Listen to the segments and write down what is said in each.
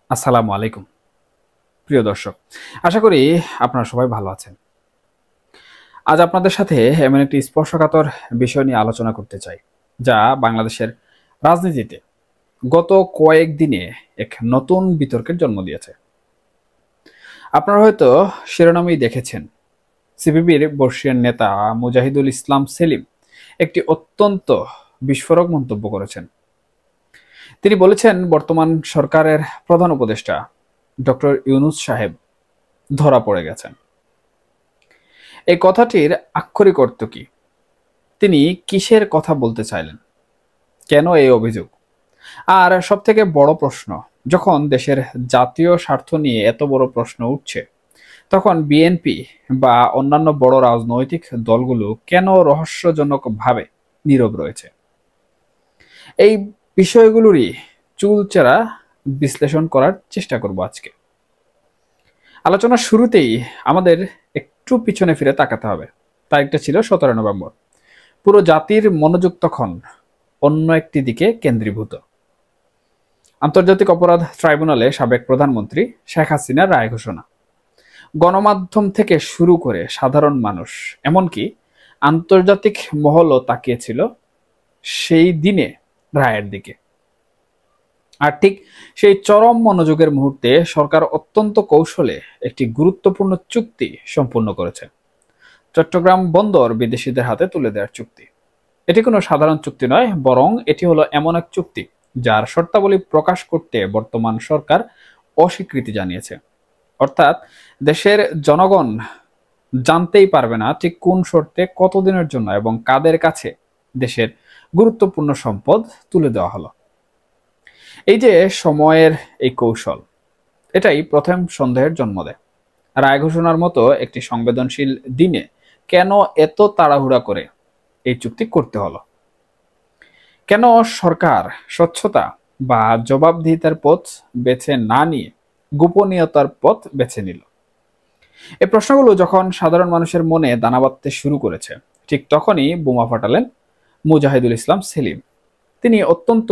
আসসালামু আলাইকুম প্রিয় দর্শক। আশা করি আপনারা সবাই ভালো আছেন। আজ আপনাদের সাথে এমন একটি স্পর্শকাতর বিষয় নিয়ে আলোচনা করতে চাই, যা বাংলাদেশের রাজনীতিতে গত কয়েকদিনে এক নতুন বিতর্কের জন্ম দিয়েছে। আপনারা হয়তো শিরোনামেই দেখেছেন, সিপিবির বর্ষীয়ান নেতা মুজাহিদুল ইসলাম সেলিম একটি অত্যন্ত বিস্ফোরক মন্তব্য করেছেন। তিনি বলেছেন, বর্তমান সরকারের প্রধান উপদেষ্টা ডক্টর ইউনূস সাহেব ধরা পড়ে গেছেন। এই কথাটির আক্ষরিক অর্থ কি? তিনি কিসের কথা বলতে চাইলেন? কেন এই অভিযোগ? আর সবথেকে বড় প্রশ্ন, যখন দেশের জাতীয় স্বার্থ নিয়ে এত বড় প্রশ্ন উঠছে, তখন বিএনপি বা অন্যান্য বড় রাজনৈতিক দলগুলো কেন রহস্যজনকভাবে নীরব রয়েছে? এই বিষয়গুলোরই চুলচেরা বিশ্লেষণ করার চেষ্টা করব আজকে। আলোচনার শুরুতেই আমাদের একটু পিছনে ফিরে তাকাতে হবে। তারিখটা ছিল 17 নভেম্বর। পুরো জাতির মনোযোগ তখন অন্য একটি দিকে কেন্দ্রীভূত। আন্তর্জাতিক অপরাধ ট্রাইব্যুনালে সাবেক প্রধানমন্ত্রী শেখ হাসিনার রায় ঘোষণা। গণমাধ্যম থেকে শুরু করে সাধারণ মানুষ, এমনকি আন্তর্জাতিক মহলও তাকিয়েছিল সেই দিনে রায়ের দিকে। আর ঠিক সেই চরম মনোযোগের মুহূর্তে সরকার অত্যন্ত কৌশলে একটি গুরুত্বপূর্ণ চুক্তি সম্পূর্ণ করেছে। চট্টগ্রাম বন্দর বিদেশিদের হাতে তুলে দেওয়ার চুক্তি। এটি কোনো সাধারণ চুক্তি নয়, বরং এটি হলো এমন এক চুক্তি যার শর্তাবলী প্রকাশ করতে বর্তমান সরকার অস্বীকৃতি জানিয়েছে। অর্থাৎ দেশের জনগণ জানতেই পারবে না ঠিক কোন শর্তে, কতদিনের জন্য এবং কাদের কাছে দেশের গুরুত্বপূর্ণ সম্পদ তুলে দেওয়া হলো। এই যে সময়ের এই কৌশল, এটাই প্রথম সন্দেহের জন্ম দেয়। রায় ঘোষণার মতো একটি সংবেদনশীল দিনে কেন এত তাড়াহুড়া করে এই চুক্তি করতে হলো? কেন সরকার স্বচ্ছতা বা জবাবদিহিতার পথ বেছে না নিয়ে গোপনীয়তার পথ বেছে নিল? এই প্রশ্নগুলো যখন সাধারণ মানুষের মনে দানা বাঁধতে শুরু করেছে, ঠিক তখনই বোমা ফাটালেন মুজাহিদুল ইসলাম সেলিম। তিনি অত্যন্ত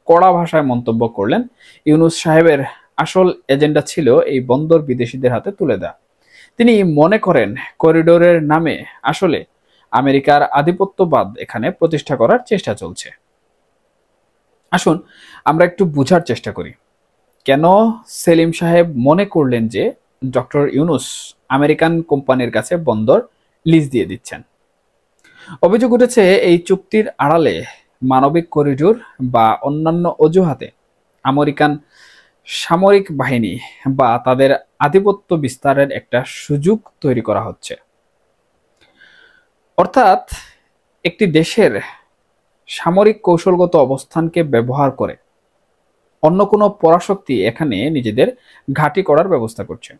কড়া ভাষায় মন্তব্য করলেন, ইউনূস সাহেবের আসল এজেন্ডা ছিল এই বন্দর বিদেশিদের হাতে তুলে দেওয়া। তিনি মনে করেন করিডোরের নামে আসলে আমেরিকার আধিপত্যবাদ এখানে প্রতিষ্ঠা করার চেষ্টা চলছে। আসুন আমরা একটু বুঝার চেষ্টা করি, কেন সেলিম সাহেব মনে করলেন যে ডক্টর ইউনূস আমেরিকান কোম্পানির কাছে বন্দর লিজ দিয়ে দিচ্ছেন। অভিযোগ উঠেছে, এই চুক্তির আড়ালে মানবিক করিডোর বা অন্যান্য অজুহাতে আমেরিকান সামরিক বাহিনী বা তাদের আধিপত্য বিস্তারের একটা সুযোগ তৈরি করা হচ্ছে। অর্থাৎ একটি দেশের সামরিক কৌশলগত অবস্থানকে ব্যবহার করে অন্য কোনো পরাশক্তি এখানে নিজেদের ঘাঁটি করার ব্যবস্থা করছে।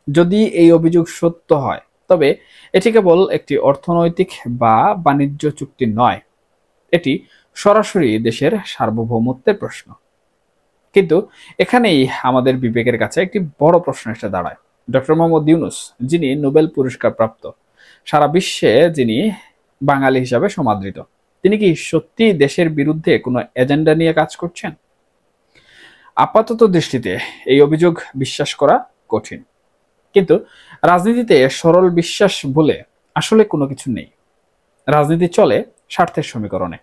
যদি এই অভিযোগ সত্য হয়, তবে এটি কেবল একটি অর্থনৈতিক বা বাণিজ্য চুক্তি নয়, এটি সরাসরি দেশের সার্বভৌমত্বের প্রশ্ন। কিন্তু এখানেই আমাদের বিবেকের কাছে একটি বড় প্রশ্ন এসে দাঁড়ায়। ডক্টর মোহাম্মদ ইউনূস, যিনি নোবেল পুরস্কার প্রাপ্ত, সারা বিশ্বে যিনি বাঙালি হিসাবে সমাদৃত, তিনি কি সত্যি দেশের বিরুদ্ধে কোনো এজেন্ডা নিয়ে কাজ করছেন? আপাতত দৃষ্টিতে এই অভিযোগ বিশ্বাস করা কঠিন, কিন্তু রাজনীতিতে সরল বিশ্বাস বলে আসলে কোনো কিছু নেই। রাজনীতি চলে স্বার্থের সমীকরণে,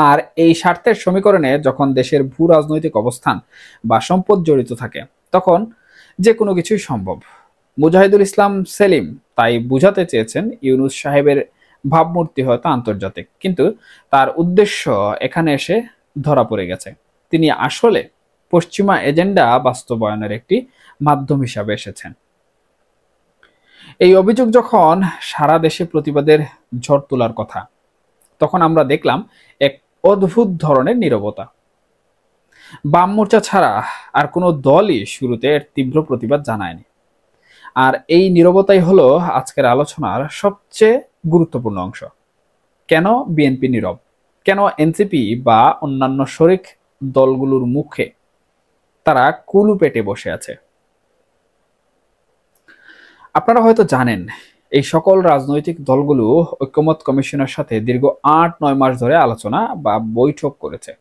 আর এই স্বার্থের সমীকরণে যখন দেশের ভূ রাজনৈতিক অবস্থান বা সম্পদ জড়িত থাকে, তখন যে কোনো কিছুই সম্ভব। মুজাহিদুল ইসলাম সেলিম তাই বুঝাতে চেয়েছেন, ইউনূস সাহেবের ভাবমূর্তি হয়তো আন্তর্জাতিক, কিন্তু তার উদ্দেশ্য এখানে এসে ধরা পড়ে গেছে। তিনি আসলে পশ্চিমা এজেন্ডা বাস্তবায়নের একটি মাধ্যম হিসাবে এসেছেন। এই অভিযোগ যখন সারা দেশে প্রতিবাদের ঝড় তোলার কথা, তখন আমরা দেখলাম এক অদ্ভুত ধরনের নীরবতা। বাম মোর্চা ছাড়া আর কোনো দলই শুরুতে এর তীব্র প্রতিবাদ জানায়নি। আর এই নীরবতাই হলো আজকের আলোচনার সবচেয়ে গুরুত্বপূর্ণ অংশ। কেন বিএনপি নীরব? কেন এনসিপি বা অন্যান্য শরিক দলগুলোর মুখে তারা কুলু পেটে বসে আছে? আপনারা হয়তো জানেন, এই সকল রাজনৈতিক দলগুলো ঐকমত্য কমিশনের সাথে দীর্ঘ ৮-৯ মাস ধরে আলোচনা বা বৈঠক করেছে।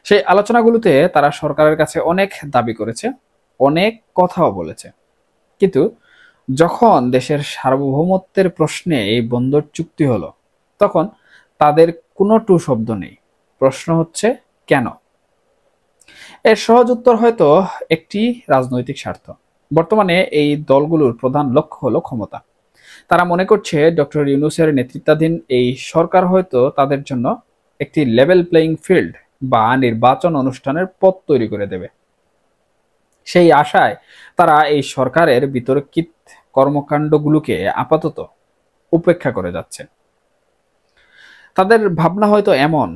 সেই আলোচনাগুলোতে তারা সরকারের কাছে অনেক দাবি করেছে, অনেক কথাও বলেছে। কিন্তু যখন দেশের সার্বভৌমত্বের প্রশ্নে এই বন্দর চুক্তি হলো, তখন তাদের কোনো টু শব্দ নেই। প্রশ্ন হচ্ছে কেন? এর সহজ উত্তর হয়তো একটি রাজনৈতিক স্বার্থ। বর্তমানে এই দলগুলোর প্রধান লক্ষ্য হলো ক্ষমতা। তারা মনে করছে ডক্টর ইউনূসের নেতৃত্বাধীন এই সরকার হয়তো তাদের জন্য একটি লেভেল প্লেইং ফিল্ড বা নির্বাচন অনুষ্ঠানের পথ তৈরি করে দেবে। সেই আশায় তারা এই সরকারের বিতর্কিত কর্মকাণ্ডগুলোকে আপাতত উপেক্ষা করে যাচ্ছে। তাদের ভাবনা হয়তো এমন,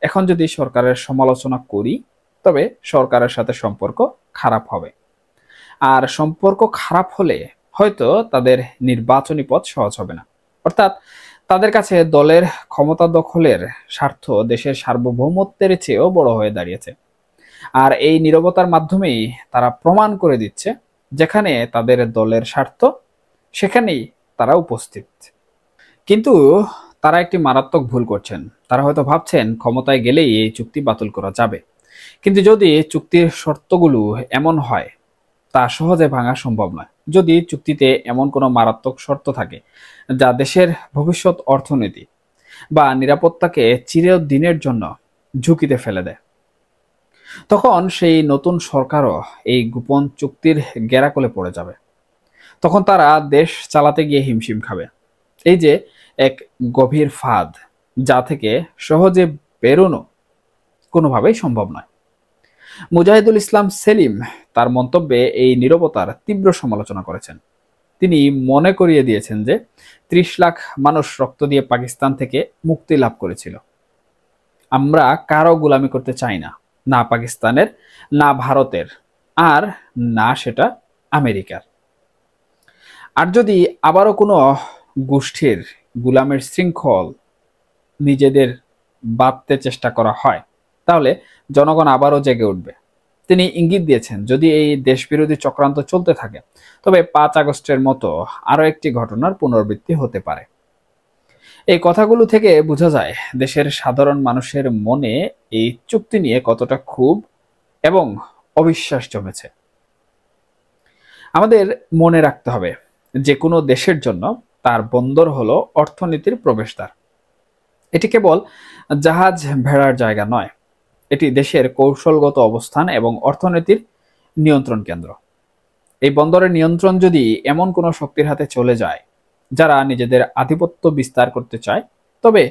এখন যদি সরকারের সমালোচনা করি তবে সরকারের সাথে সম্পর্ক খারাপ হবে, আর সম্পর্ক খারাপ হলে হয়তো তাদের নির্বাচনী পথ সহজ হবে না। অর্থাৎ তাদের কাছে দলের ক্ষমতা দখলের স্বার্থ দেশের সার্বভৌমত্বের চেয়েও বড় হয়ে দাঁড়িয়েছে। আর এই নীরবতার মাধ্যমেই তারা প্রমাণ করে দিচ্ছে, যেখানে তাদের দলের স্বার্থ সেখানেই তারা উপস্থিত। কিন্তু তারা একটি মারাত্মক ভুল করছেন। তারা হয়তো ভাবছেন ক্ষমতায় গেলেই এই চুক্তি বাতিল করা যাবে। কিন্তু যদি চুক্তির শর্তগুলো এমন হয়, তা সহজে ভাঙা সম্ভব নয়। যদি চুক্তিতে এমন কোনো মারাত্মক শর্ত থাকে যা দেশের ভবিষ্যৎ অর্থনীতি বা নিরাপত্তাকে চিরদিনের জন্য ঝুঁকিতে ফেলে দেয়, তখন সেই নতুন সরকারও এই গোপন চুক্তির গেরাকলে পড়ে যাবে। তখন তারা দেশ চালাতে গিয়ে হিমশিম খাবে। এই যে এক গভীর ফাঁদ, যা থেকে সহজে বেরোনো কোনোভাবেই সম্ভব নয়। মুজাহিদুল ইসলাম সেলিম তার মন্তব্যে এই নীরবতার তীব্র সমালোচনা করেছেন। তিনি মনে করিয়ে দিয়েছেন যে ৩০ লাখ মানুষ রক্ত দিয়ে পাকিস্তান থেকে মুক্তি লাভ করেছিল। আমরা কারো গোলামি করতে চাই না, না পাকিস্তানের, না ভারতের, আর না সেটা আমেরিকার। আর যদি আবারও কোনো গোষ্ঠীর গোলামের শৃঙ্খল নিজেদের বাঁধতে চেষ্টা করা হয়, তাহলে জনগণ আবারও জেগে উঠবে। তিনি ইঙ্গিত দিয়েছেন, যদি এই দেশবিরোধী চক্রান্ত চলতে থাকে তবে ৫ আগস্টের মতো আরও একটি ঘটনার পুনরাবৃত্তি হতে পারে। এই কথাগুলো থেকে বোঝা যায় দেশের সাধারণ মানুষের মনে এই চুক্তি নিয়ে কতটা ক্ষোভ এবং অবিশ্বাস জমেছে। আমাদের মনে রাখতে হবে, যে কোনো দেশের জন্য তার বন্দর হলো অর্থনীতির প্রবেশদ্বার। এটি কেবল জাহাজ ভেড়ার জায়গা নয়, এটি দেশের কৌশলগত অবস্থান এবং অর্থনীতির নিয়ন্ত্রণ কেন্দ্র। এই বন্দরের নিয়ন্ত্রণ যদি এমন কোনো শক্তির হাতে চলে যায় যারা নিজেদের আধিপত্য বিস্তার করতে চায়, তবে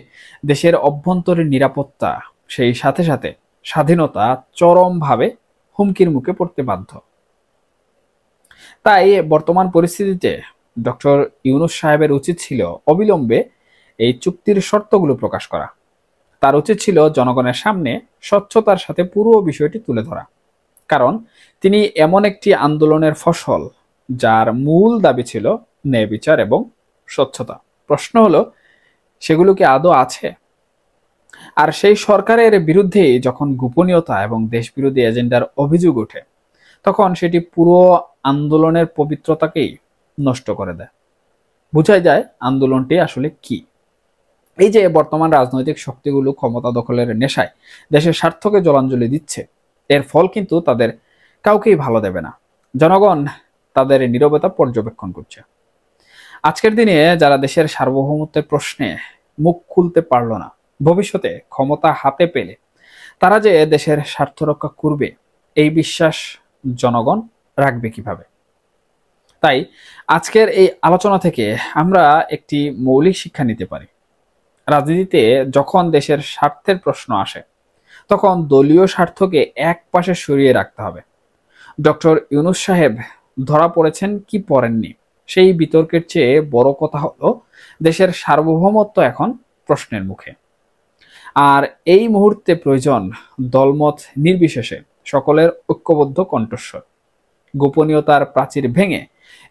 দেশের অভ্যন্তরীণ নিরাপত্তা, সেই সাথে সাথে স্বাধীনতা চরমভাবে হুমকির মুখে পড়তে বাধ্য। তাই বর্তমান পরিস্থিতিতে ডক্টর ইউনূস সাহেবের উচিত ছিল অবিলম্বে এই চুক্তির শর্তগুলো প্রকাশ করা। তার উচিত ছিল জনগণের সামনে স্বচ্ছতার সাথে পুরো বিষয়টি তুলে ধরা। কারণ তিনি এমন একটি আন্দোলনের ফসল, যার মূল দাবি ছিল ন্যায় বিচার এবং স্বচ্ছতা। প্রশ্ন হলো, সেগুলো কি আদৌ আছে? আর সেই সরকারের বিরুদ্ধে যখন গোপনীয়তা এবং দেশবিরোধী এজেন্ডার অভিযোগ ওঠে, তখন সেটি পুরো আন্দোলনের পবিত্রতাকেই নষ্ট করে দেয়। বোঝাই যায় আন্দোলনটি আসলে কি। এই যে বর্তমান রাজনৈতিক শক্তিগুলো ক্ষমতা দখলের নেশায় দেশের স্বার্থকে জলাঞ্জলি দিচ্ছে, এর ফল কিন্তু তাদের কাউকেই ভালো দেবে না। জনগণ তাদের নীরবতা পর্যবেক্ষণ করছে। আজকের দিনে যারা দেশের সার্বভৌমত্বের প্রশ্নে মুখ খুলতে পারল না, ভবিষ্যতে ক্ষমতা হাতে পেলে তারা যে দেশের স্বার্থ রক্ষা করবে, এই বিশ্বাস জনগণ রাখবে কিভাবে? তাই আজকের এই আলোচনা থেকে আমরা একটি মৌলিক শিক্ষা নিতে পারি। রাজনীতিতে যখন দেশের স্বার্থের প্রশ্ন আসে, তখন দলীয় স্বার্থকে এক পাশে সরিয়ে রাখতে হবে। ডক্টর ইউনূস সাহেব ধরা পড়েছেন কি পড়েননি, সেই বিতর্কের চেয়ে বড় কথা হলো দেশের সার্বভৌমত্ব এখন প্রশ্নের মুখে। আর এই মুহূর্তে প্রয়োজন দলমত নির্বিশেষে সকলের ঐক্যবদ্ধ কণ্ঠস্বর। গোপনীয়তার প্রাচীর ভেঙে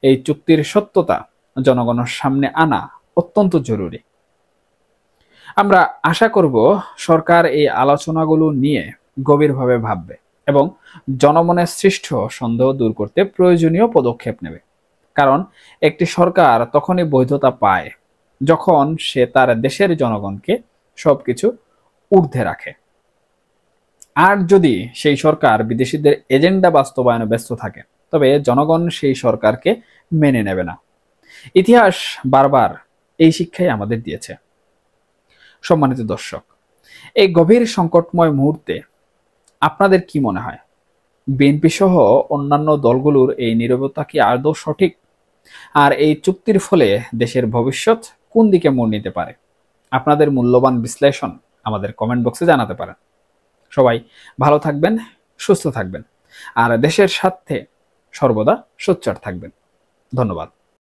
এই চুক্তির সত্যতা জনগণের সামনে আনা অত্যন্ত জরুরি। আমরা আশা করব সরকার এই আলোচনাগুলো নিয়ে গভীরভাবে ভাববে এবং জনমনের সৃষ্ট সন্দেহ দূর করতে প্রয়োজনীয় পদক্ষেপ নেবে। কারণ একটি সরকার তখনই বৈধতা পায় যখন সে তার দেশের জনগণকে সবকিছু ঊর্ধ্বে রাখে। আর যদি সেই সরকার বিদেশিদের এজেন্ডা বাস্তবায়নে ব্যস্ত থাকে, তবে জনগণ সেই সরকারকে মেনে নেবে না। ইতিহাস বারবার এই শিক্ষাই আমাদের দিয়েছে। সম্মানিত দর্শক, এই গভীর সংকটময় মুহূর্তে আপনাদের কি মনে হয়, বিএনপি সহ অন্যান্য দলগুলোর এই নীরবতা কি আদৌ সঠিক? আর এই চুক্তির ফলে দেশের ভবিষ্যৎ কোন দিকে মোড় নিতে পারে? আপনাদের মূল্যবান বিশ্লেষণ আমাদের কমেন্ট বক্সে জানাতে পারেন। সবাই ভালো থাকবেন, সুস্থ থাকবেন, আর দেশের স্বার্থে সর্বদা সোচ্চার থাকবেন। ধন্যবাদ।